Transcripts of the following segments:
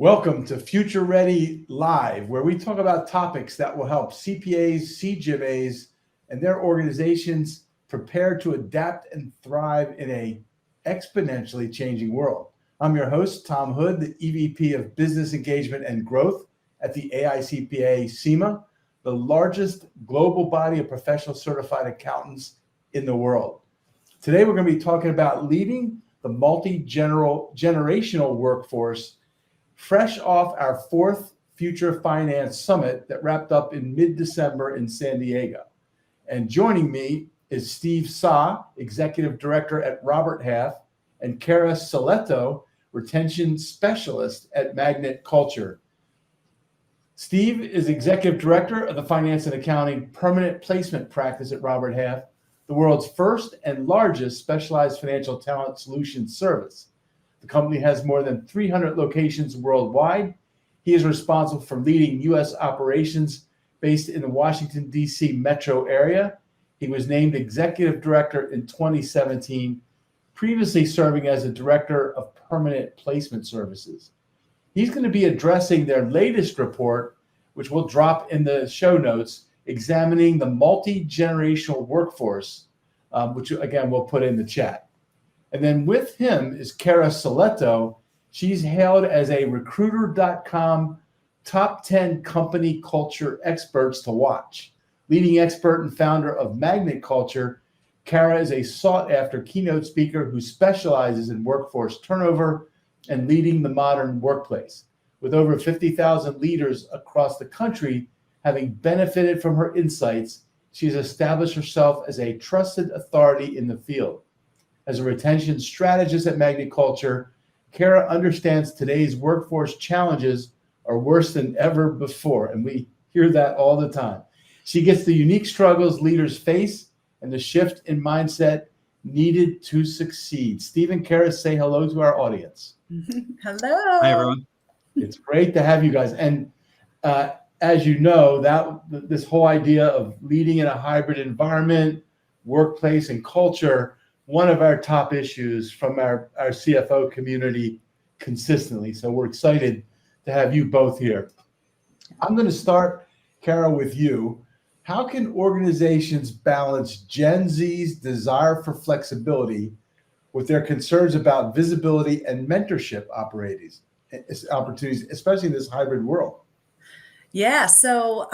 Welcome to Future Ready Live, where we talk about topics that will help CPAs, CGMAs, and their organizations prepare to adapt and thrive in a exponentially changing world. I'm your host, Tom Hood, the EVP of Business Engagement and Growth at the AICPA CIMA, the largest global body of professional certified accountants in the world. Today, we're going to be talking about leading the multi-generational workforce fresh off our fourth Future Finance Summit that wrapped up in mid-December in San Diego. And joining me is Steve Saah, Executive Director at Robert Half, and Cara Silletto, Retention Specialist at Magnet Culture. Steve is Executive Director of the Finance and Accounting Permanent Placement Practice at Robert Half, the world's first and largest specialized financial talent solutions service. The company has more than 300 locations worldwide. He is responsible for leading U.S. operations based in the Washington, D.C. metro area. He was named Executive Director in 2017, previously serving as a Director of Permanent Placement Services. He's going to be addressing their latest report, which we'll drop in the show notes, examining the multi-generational workforce, which again, we'll put in the chat. And then with him is Cara Silletto. She's hailed as a Recruiter.com top 10 company culture experts to watch. Leading expert and founder of Magnet Culture, Cara is a sought-after keynote speaker who specializes in workforce turnover and leading the modern workplace. With over 50,000 leaders across the country having benefited from her insights, she's established herself as a trusted authority in the field. As a retention strategist at Magnet Culture, Cara understands today's workforce challenges are worse than ever before, and we hear that all the time. She gets the unique struggles leaders face and the shift in mindset needed to succeed. Steve and Cara, say hello to our audience. Hello. Hi, everyone. It's great to have you guys. And as you know, this whole idea of leading in a hybrid environment, workplace, and culture, one of our top issues from our CFO community consistently. So we're excited to have you both here. I'm going to start, Cara, with you. How can organizations balance Gen Z's desire for flexibility with their concerns about visibility and mentorship opportunities, especially in this hybrid world? Yeah, so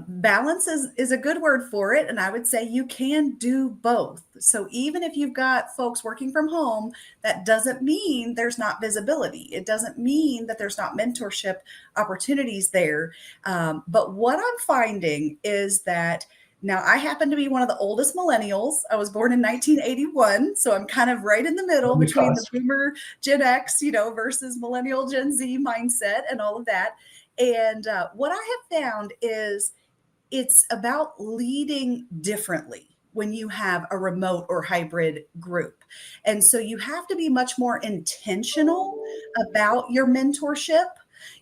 balance is a good word for it. And I would say you can do both. So even if you've got folks working from home, that doesn't mean there's not visibility. It doesn't mean that there's not mentorship opportunities there. But what I'm finding is that now I happen to be one of the oldest millennials. I was born in 1981. So I'm kind of right in the middle between the boomer Gen X, versus millennial Gen Z mindset and all of that. And what I have found is it's about leading differently when you have a remote or hybrid group. And so you have to be much more intentional about your mentorship.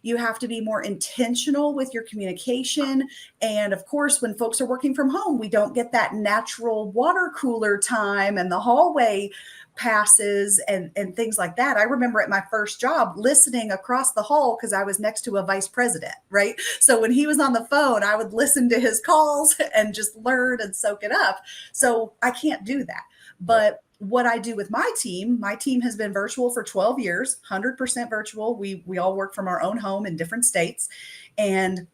You have to be more intentional with your communication. And of course, when folks are working from home, we don't get that natural water cooler time and the hallway passes and things like that. I remember at my first job listening across the hall because I was next to a vice president, right? So when he was on the phone, I would listen to his calls and just learn and soak it up. So I can't do that. But what I do with my team has been virtual for 12 years, 100% virtual. We all work from our own home in different states. And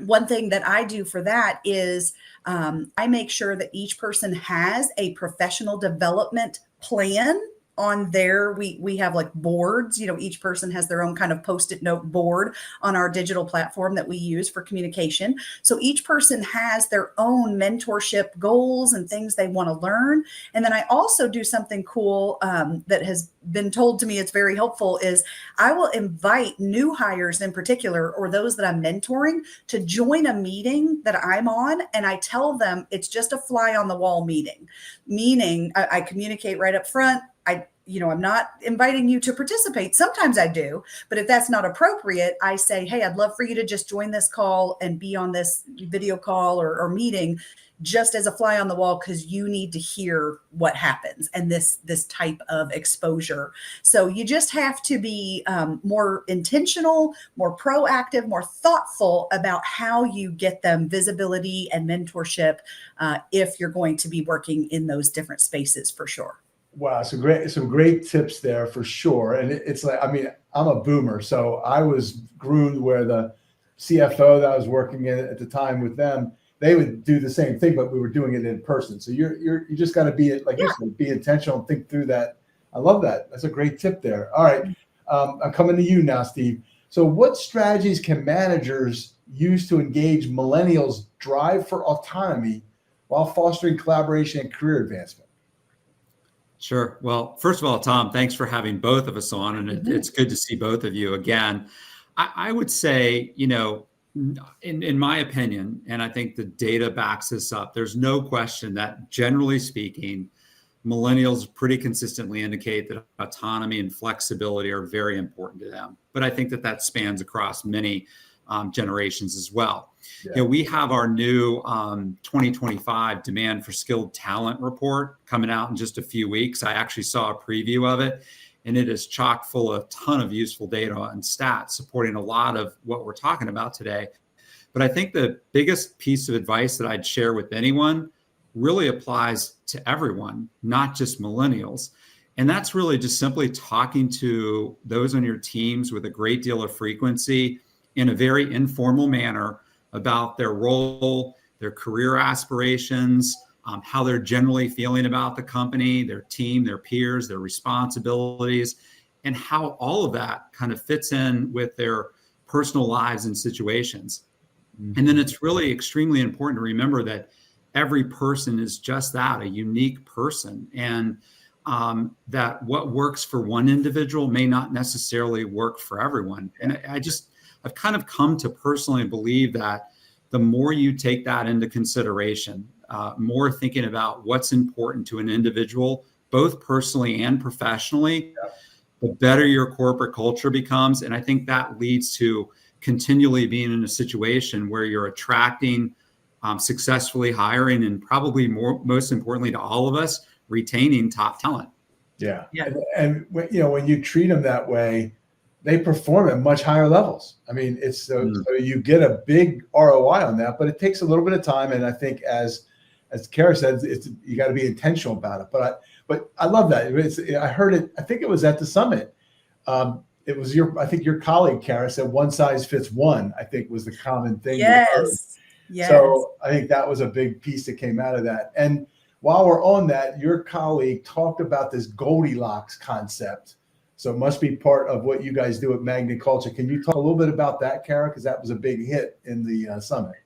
one thing that I do for that is I make sure that each person has a professional development plan on there. We have like boards, each person has their own kind of Post-it note board on our digital platform that we use for communication. So each person has their own mentorship goals and things they want to learn. And then I also do something cool that has been told to me it's very helpful is I will invite new hires in particular, or those that I'm mentoring, to join a meeting that I'm on. And I tell them it's just a fly on the wall meeting, meaning I communicate right up front. I'm not inviting you to participate. Sometimes I do, but if that's not appropriate, I say, hey, I'd love for you to just join this call and be on this video call or meeting just as a fly on the wall, because you need to hear what happens and this type of exposure. So you just have to be more intentional, more proactive, more thoughtful about how you get them visibility and mentorship if you're going to be working in those different spaces, for sure. Wow, some great tips there for sure. And it's like, I mean, I'm a boomer, so I was groomed where the CFO that I was working in at the time with them, they would do the same thing, but we were doing it in person. So you just got to be, like you said, be intentional and think through that. I love that. That's a great tip there. All right, I'm coming to you now, Steve. So what strategies can managers use to engage millennials' drive for autonomy while fostering collaboration and career advancement? Sure. Well, first of all, Tom, thanks for having both of us on, and it's good to see both of you again. I would say, in my opinion, and I think the data backs this up, there's no question that generally speaking, millennials pretty consistently indicate that autonomy and flexibility are very important to them. But I think that spans across many generations as well. Yeah. We have our new 2025 Demand for Skilled Talent report coming out in just a few weeks. I actually saw a preview of it, and it is chock full of a ton of useful data and stats supporting a lot of what we're talking about today. But I think the biggest piece of advice that I'd share with anyone really applies to everyone, not just millennials. And that's really just simply talking to those on your teams with a great deal of frequency in a very informal manner about their role, their career aspirations, how they're generally feeling about the company, their team, their peers, their responsibilities, and how all of that kind of fits in with their personal lives and situations. Mm-hmm. And then it's really extremely important to remember that every person is just that, a unique person, and that what works for one individual may not necessarily work for everyone. And I've kind of come to personally believe that the more you take that into consideration, more thinking about what's important to an individual, both personally and professionally, the better your corporate culture becomes. And I think that leads to continually being in a situation where you're attracting, successfully hiring, and probably most importantly to all of us, retaining top talent. Yeah. And when you treat them that way, they perform at much higher levels. I mean, so you get a big ROI on that, but it takes a little bit of time. And I think as Cara said, you got to be intentional about it. But I love that. I heard it. I think it was at the summit. It was I think your colleague Cara said one size fits one, I think was the common thing. Yes. Yes. So I think that was a big piece that came out of that. And while we're on that, your colleague talked about this Goldilocks concept. So it must be part of what you guys do at Magnet Culture. Can you talk a little bit about that, Cara? Because that was a big hit in the summit.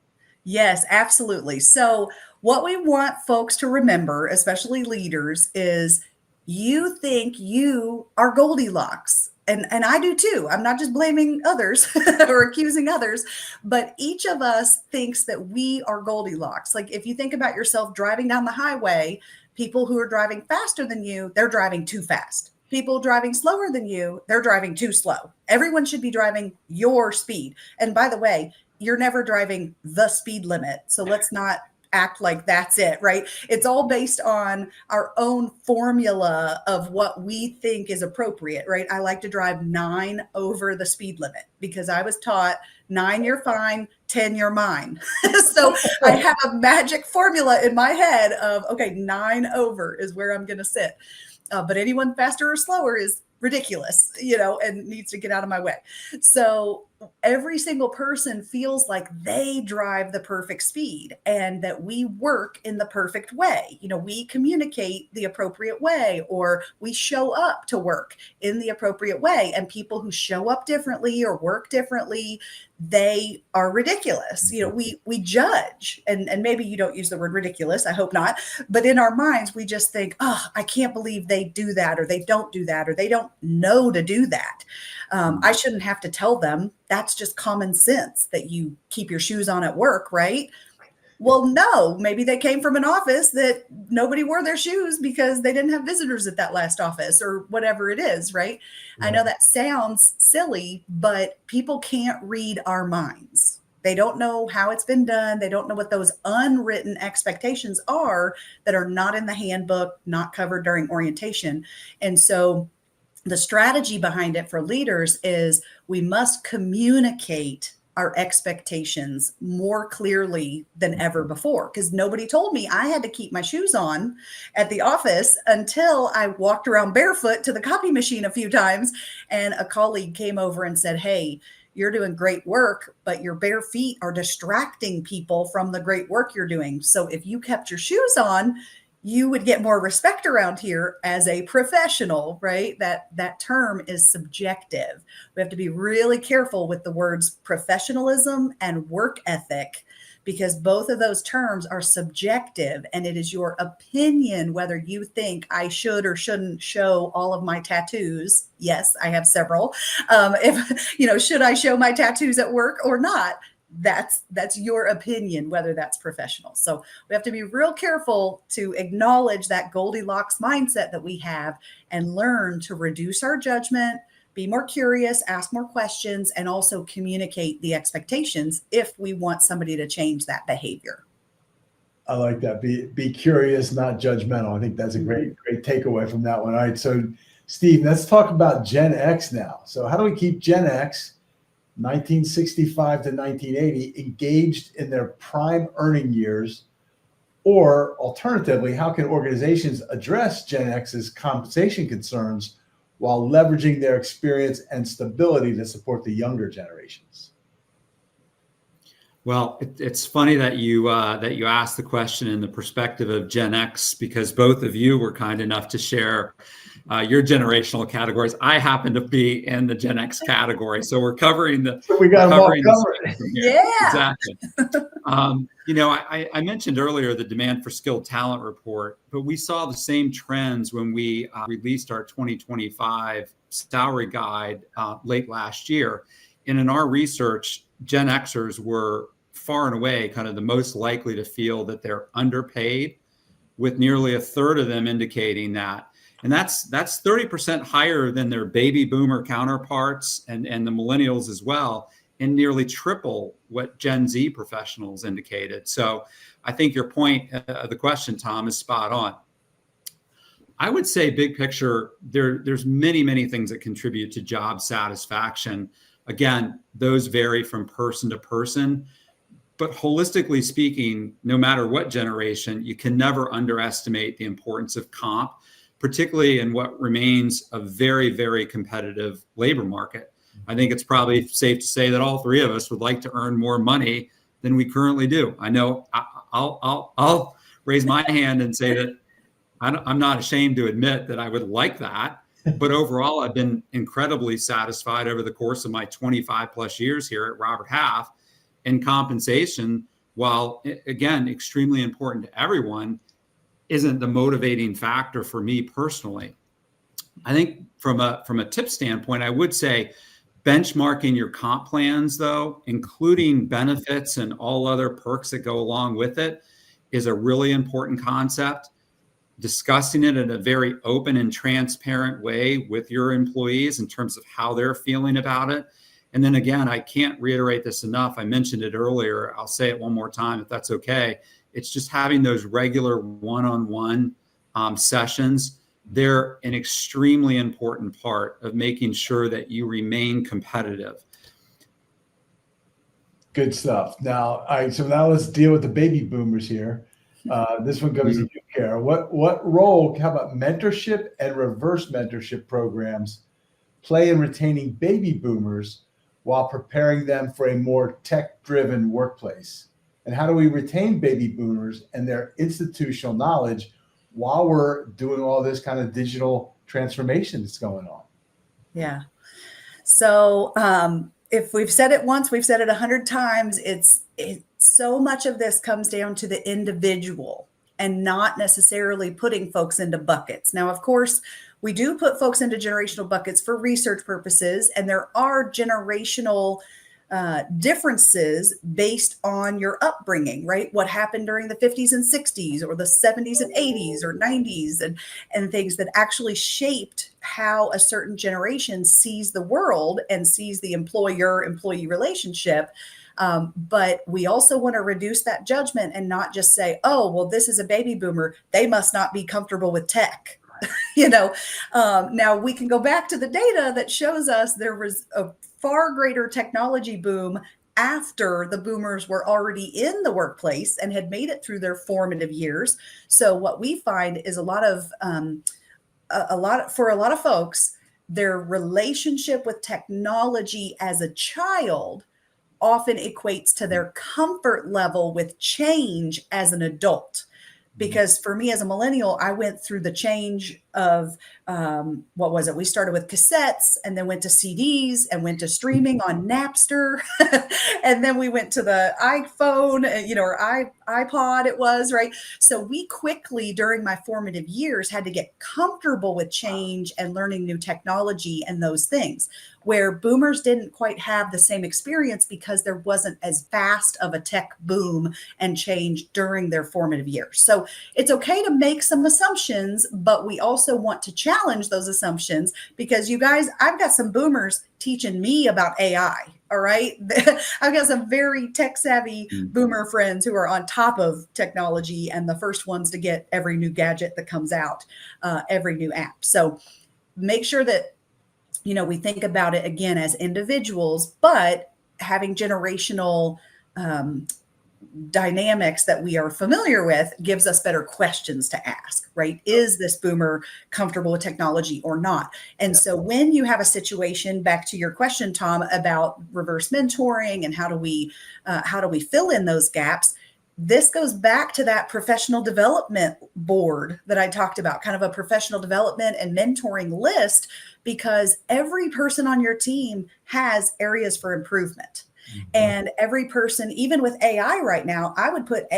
Yes, absolutely. So what we want folks to remember, especially leaders, is you think you are Goldilocks. And I do too. I'm not just blaming others or accusing others, but each of us thinks that we are Goldilocks. Like if you think about yourself driving down the highway, people who are driving faster than you, they're driving too fast. People driving slower than you, they're driving too slow. Everyone should be driving your speed. And by the way, you're never driving the speed limit. So let's not act like that's it, right? It's all based on our own formula of what we think is appropriate, right? I like to drive 9 over the speed limit because I was taught 9, you're fine, 10, you're mine. So I have a magic formula in my head of, okay, 9 over is where I'm going to sit. But anyone faster or slower is ridiculous, and needs to get out of my way. So every single person feels like they drive the perfect speed and that we work in the perfect way. We communicate the appropriate way, or we show up to work in the appropriate way. And people who show up differently or work differently, they are ridiculous. We judge, and maybe you don't use the word ridiculous, I hope not, but in our minds, we just think, oh, I can't believe they do that, or they don't do that, or they don't know to do that. I shouldn't have to tell them. That's just common sense that you keep your shoes on at work, right? Well, no, maybe they came from an office that nobody wore their shoes because they didn't have visitors at that last office or whatever it is, right? I know that sounds silly, but people can't read our minds. They don't know how it's been done. They don't know what those unwritten expectations are that are not in the handbook, not covered during orientation. And so the strategy behind it for leaders is we must communicate our expectations more clearly than ever before, because nobody told me I had to keep my shoes on at the office until I walked around barefoot to the copy machine a few times. And a colleague came over and said, hey, you're doing great work, but your bare feet are distracting people from the great work you're doing. So if you kept your shoes on, you would get more respect around here as a professional, right? That term is subjective. We have to be really careful with the words professionalism and work ethic, because both of those terms are subjective, and it is your opinion whether you think I should or shouldn't show all of my tattoos. Yes, I have several. Should I show my tattoos at work or not? That's your opinion, whether that's professional. So we have to be real careful to acknowledge that Goldilocks mindset that we have and learn to reduce our judgment, be more curious, ask more questions, and also communicate the expectations if we want somebody to change that behavior. I like that. Be curious, not judgmental. I think that's a great takeaway from that one. All right. So Steve, let's talk about Gen X now. So how do we keep Gen X 1965 to 1980 engaged in their prime earning years? Or alternatively, how can organizations address Gen X's compensation concerns while leveraging their experience and stability to support the younger generations? Well, it's funny that you asked the question in the perspective of Gen X, because both of you were kind enough to share your generational categories. I happen to be in the Gen X category, so we're covering the. We got them all covered. Yeah, exactly. I mentioned earlier the demand for skilled talent report, but we saw the same trends when we released our 2025 salary guide late last year. And in our research, Gen Xers were far and away kind of the most likely to feel that they're underpaid, with nearly a third of them indicating that. And that's 30% higher than their baby boomer counterparts and the millennials as well, and nearly triple what Gen Z professionals indicated. So I think your point of the question, Tom, is spot on. I would say big picture, there's many things that contribute to job satisfaction. Again, those vary from person to person, but holistically speaking, no matter what generation, you can never underestimate the importance of comp, particularly in what remains a very competitive labor market. I think it's probably safe to say that all three of us would like to earn more money than we currently do. I know I'll raise my hand and say that I'm not ashamed to admit that I would like that. But overall, I've been incredibly satisfied over the course of my 25 plus years here at Robert Half. And compensation, while again extremely important to everyone, isn't the motivating factor for me personally. I think from a tip standpoint, I would say benchmarking your comp plans, though, including benefits and all other perks that go along with it, is a really important concept. Discussing it in a very open and transparent way with your employees in terms of how they're feeling about it. And then again, I can't reiterate this enough. I mentioned it earlier. I'll say it one more time if that's okay. It's just having those regular one-on-one sessions. They're an extremely important part of making sure that you remain competitive. Good stuff. Now, now let's deal with the baby boomers here. This one goes to you, Cara. What role, how about mentorship and reverse mentorship programs play in retaining baby boomers while preparing them for a more tech-driven workplace? And how do we retain baby boomers and their institutional knowledge while we're doing all this kind of digital transformation that's going on? Yeah. So if we've said it once, we've said it 100 times. It's so much of this comes down to the individual and not necessarily putting folks into buckets. Now, of course, we do put folks into generational buckets for research purposes, and there are generational differences based on your upbringing, right? What happened during the 50s and 60s or the 70s and 80s or 90s and things that actually shaped how a certain generation sees the world and sees the employer-employee relationship. But we also want to reduce that judgment and not just say, oh, well, this is a baby boomer, they must not be comfortable with tech. Now we can go back to the data that shows us there was a far greater technology boom after the boomers were already in the workplace and had made it through their formative years. So what we find is for a lot of folks, their relationship with technology as a child often equates to their comfort level with change as an adult. Because for me as a millennial, I went through the change of, what was it? We started with cassettes and then went to CDs and went to streaming on Napster. And then we went to the iPhone, or iPod it was, right? So we quickly, during my formative years, had to get comfortable with change and learning new technology and those things, where boomers didn't quite have the same experience because there wasn't as fast of a tech boom and change during their formative years. So it's okay to make some assumptions, but we also want to challenge those assumptions because you guys, I've got some boomers teaching me about AI. All right. I've got some very tech savvy boomer friends who are on top of technology and the first ones to get every new gadget that comes out, every new app. So make sure that, we think about it again as individuals, but having generational dynamics that we are familiar with gives us better questions to ask, right? Is this boomer comfortable with technology or not? And so when you have a situation, back to your question, Tom, about reverse mentoring and how do we fill in those gaps? This goes back to that professional development board that I talked about, kind of a professional development and mentoring list, because every person on your team has areas for improvement. And every person, even with AI right now, I would put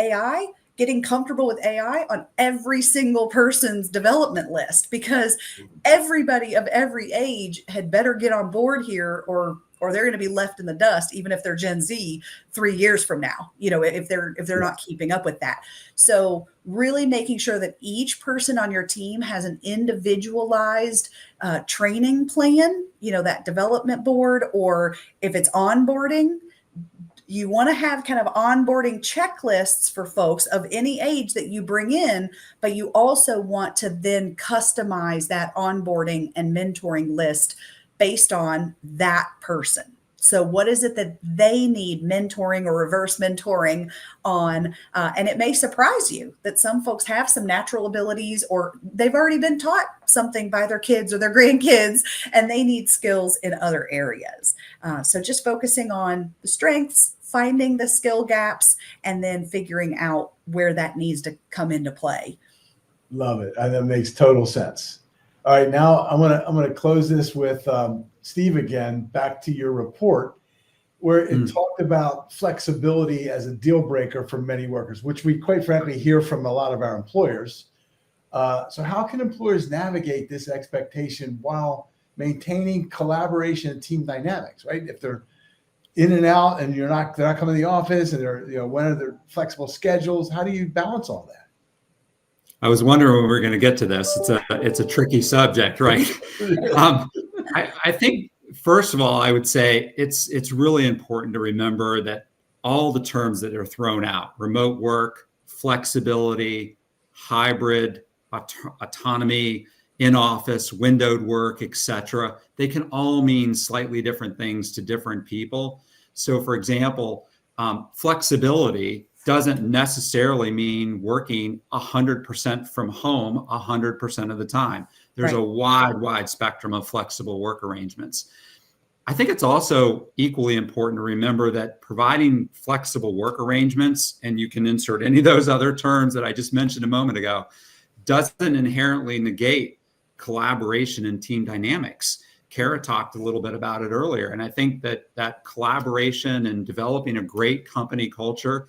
getting comfortable with AI on every single person's development list, because everybody of every age had better get on board here or they're going to be left in the dust, even if they're Gen Z 3 years from now, if they're not keeping up with that. So really making sure that each person on your team has an individualized training plan, that development board, or if it's onboarding, you want to have kind of onboarding checklists for folks of any age that you bring in, but you also want to then customize that onboarding and mentoring list based on that person. So what is it that they need mentoring or reverse mentoring on? And it may surprise you that some folks have some natural abilities, or they've already been taught something by their kids or their grandkids, and they need skills in other areas. So just focusing on the strengths, finding the skill gaps, and then figuring out where that needs to come into play. Love it. That makes total sense. All right, now I'm gonna close this with Steve again. Back to your report, where it talked about flexibility as a deal breaker for many workers, which we quite frankly hear from a lot of our employers. So how can employers navigate this expectation while maintaining collaboration and team dynamics? Right, if they're in and out and they're not coming to the office, and they're when are their flexible schedules? How do you balance all that? I was wondering when we were going to get to this. It's a tricky subject, right? I think first of all, I would say it's really important to remember that all the terms that are thrown out: remote work, flexibility, hybrid, autonomy, in office, windowed work, etc. They can all mean slightly different things to different people. So, for example, flexibility doesn't necessarily mean working 100% from home 100% of the time. There's a wide spectrum of flexible work arrangements. I think it's also equally important to remember that providing flexible work arrangements, and you can insert any of those other terms that I just mentioned a moment ago, doesn't inherently negate collaboration and team dynamics. Cara talked a little bit about it earlier, and I think that collaboration and developing a great company culture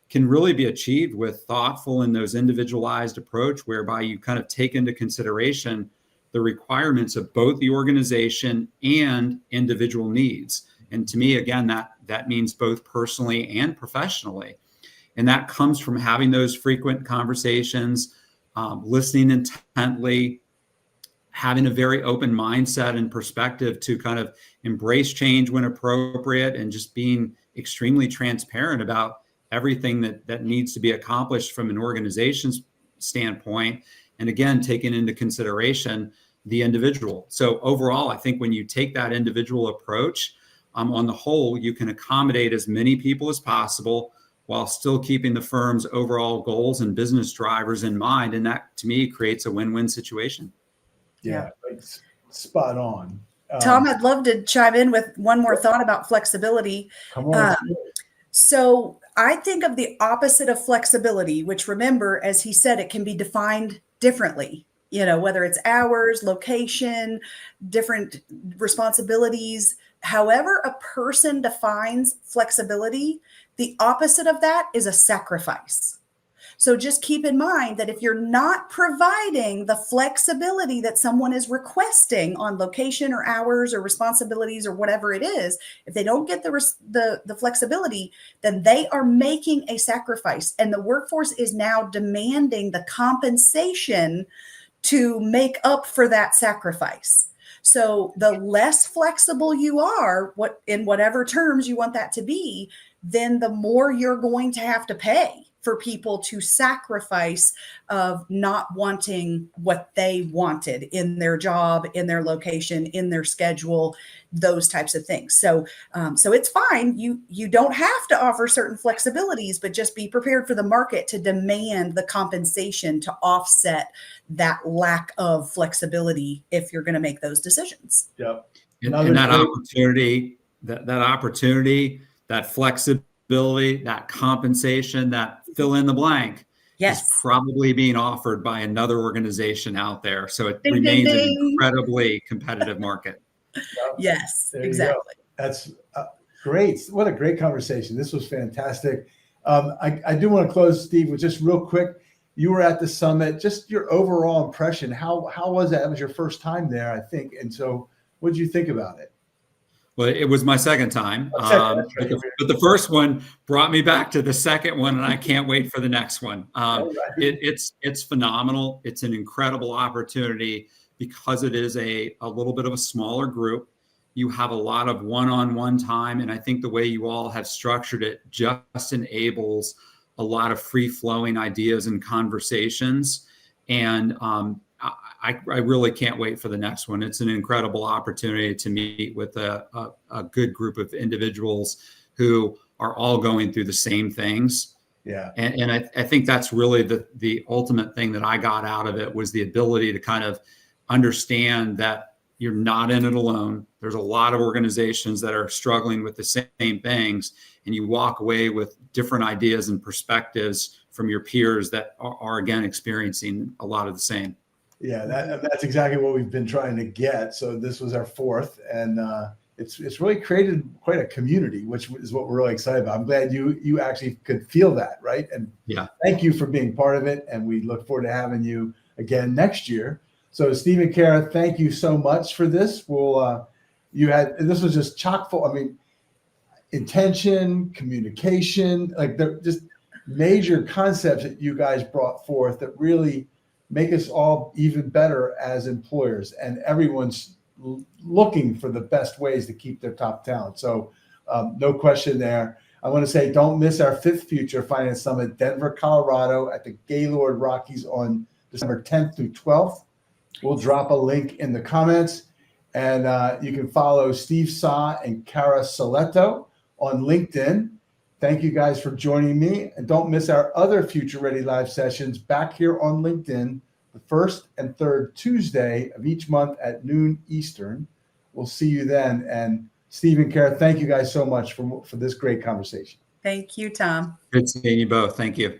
can really be achieved with thoughtful and those individualized approach, whereby you kind of take into consideration the requirements of both the organization and individual needs. And to me, again, that means both personally and professionally. And that comes from having those frequent conversations, listening intently, having a very open mindset and perspective to kind of embrace change when appropriate, and just being extremely transparent about everything that needs to be accomplished from an organization's standpoint. And again, taking into consideration the individual. So overall, I think when you take that individual approach, on the whole, you can accommodate as many people as possible while still keeping the firm's overall goals and business drivers in mind. And that, to me, creates a win-win situation. Yeah, like, spot on. Tom, I'd love to chime in with one more thought about flexibility. Come on. So I think of the opposite of flexibility, which, remember, as he said, it can be defined differently, whether it's hours, location, different responsibilities. However a person defines flexibility, the opposite of that is a sacrifice. So just keep in mind that if you're not providing the flexibility that someone is requesting on location or hours or responsibilities or whatever it is, if they don't get the flexibility, then they are making a sacrifice. And the workforce is now demanding the compensation to make up for that sacrifice. So the less flexible you are, in whatever terms you want that to be, then the more you're going to have to pay for people to sacrifice of not wanting what they wanted in their job, in their location, in their schedule, those types of things. So it's fine. You don't have to offer certain flexibilities, but just be prepared for the market to demand the compensation to offset that lack of flexibility if you're going to make those decisions. Yep. And that opportunity, that flexibility, that compensation, that fill in the blank, is probably being offered by another organization out there. So it remains an incredibly competitive market. Yes, exactly. That's great. What a great conversation. This was fantastic. I do want to close, Steve, with just real quick. You were at the summit. Just your overall impression. How was that? It was your first time there, I think. And so what did you think about it? Well, it was my second time, but the first one brought me back to the second one, and I can't wait for the next one. It's phenomenal. It's an incredible opportunity because it is a little bit of a smaller group. You have a lot of one-on-one time, and I think the way you all have structured it just enables a lot of free-flowing ideas and conversations. And I really can't wait for the next one. It's an incredible opportunity to meet with a good group of individuals who are all going through the same things. Yeah. And I think that's really the ultimate thing that I got out of it, was the ability to kind of understand that you're not in it alone. There's a lot of organizations that are struggling with the same things, and you walk away with different ideas and perspectives from your peers that are again experiencing a lot of the same. Yeah, that's exactly what we've been trying to get. So this was our fourth, and it's really created quite a community, which is what we're really excited about. I'm glad you actually could feel that, right? And thank you for being part of it, and we look forward to having you again next year. So Steve and Cara, thank you so much for this. This was just chock full. I mean, intention, communication, like they're just major concepts that you guys brought forth that really make us all even better as employers, and everyone's looking for the best ways to keep their top talent. So no question there. I want to say, don't miss our 5th Future Finance Summit, Denver, Colorado, at the Gaylord Rockies on December 10th through 12th. We'll drop a link in the comments, and you can follow Steve Saah and Cara Silletto on LinkedIn. Thank you guys for joining me. And don't miss our other Future Ready Live sessions back here on LinkedIn, the 1st and 3rd Tuesday of each month at noon Eastern. We'll see you then. And Steve and Cara, thank you guys so much for this great conversation. Thank you, Tom. Good seeing you both. Thank you.